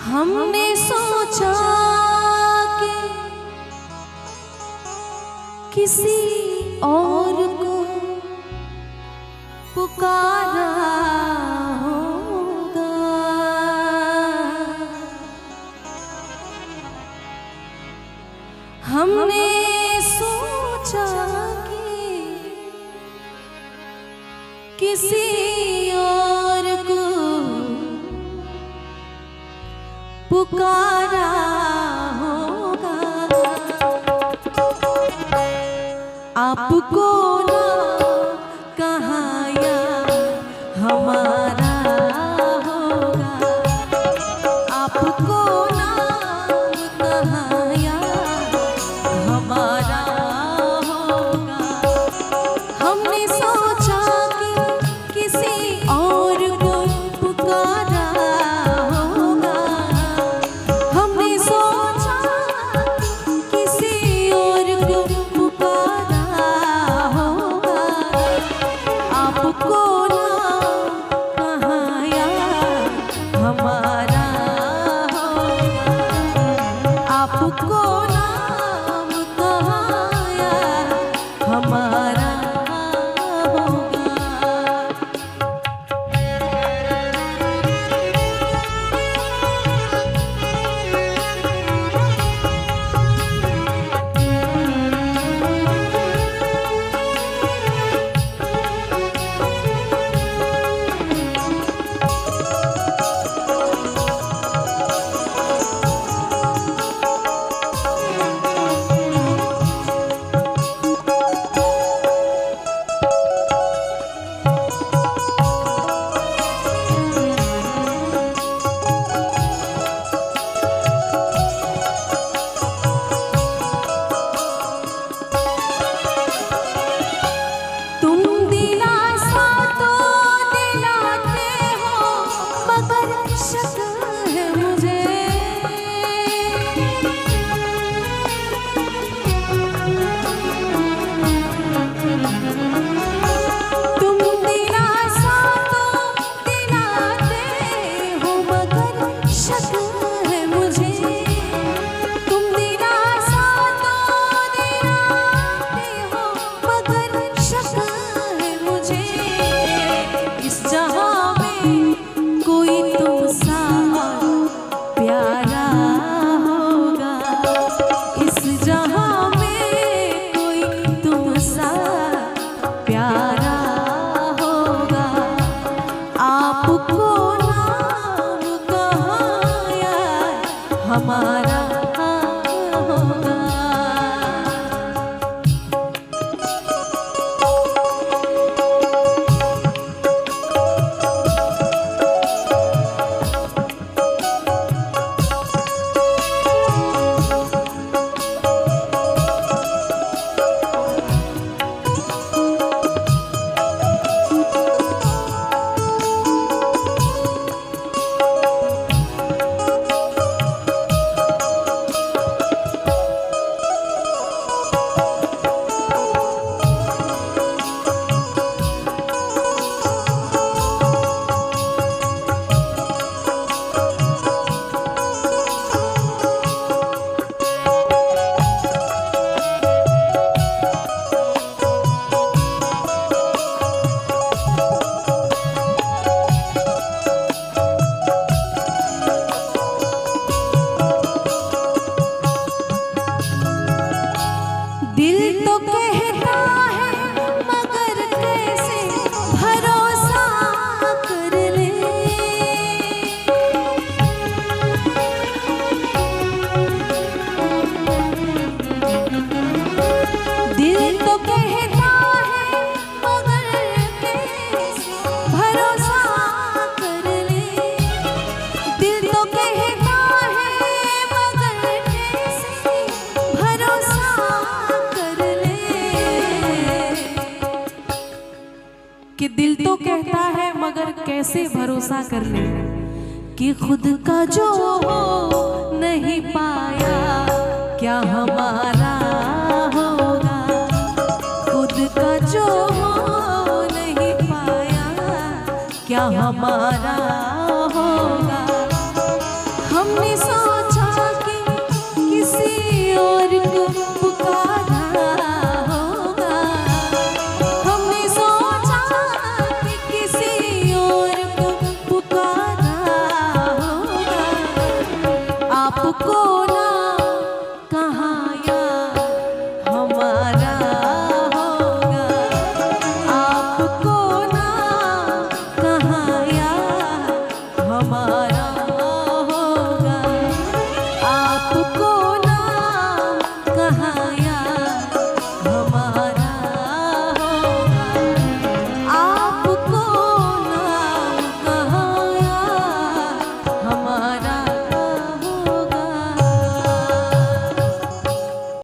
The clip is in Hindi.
हमने सोचा कि किसी और को पुकारा होगा, हमने सोचा कि किसी और को पुकारा होगा। आपको ना कहाँ यार हमारा होगा, आपको ना कहाँ यार हमारा होगा। हमने सोचा कि किसी और को पुकारा होगा, हमने सोचा किसी और को पुकारा होगा। आपको ना कहाँ यार हमारा होगा, आपको नाम कहाँ यार हमारा होगा। हमारा होगा। मगर कैसे भरोसा कर ले कि खुद का जो हो नहीं पाया क्या हमारा होगा। खुद का जो हो नहीं पाया क्या हमारा होगा। हमने सोचा कि किसी और को पुकारा होगा। हमने सोचा कि किसी और को पुकारा होगा। आपको ना कहाँ यार हमारा होगा। आपको ना कहाँ यार हमारा होगा। आपको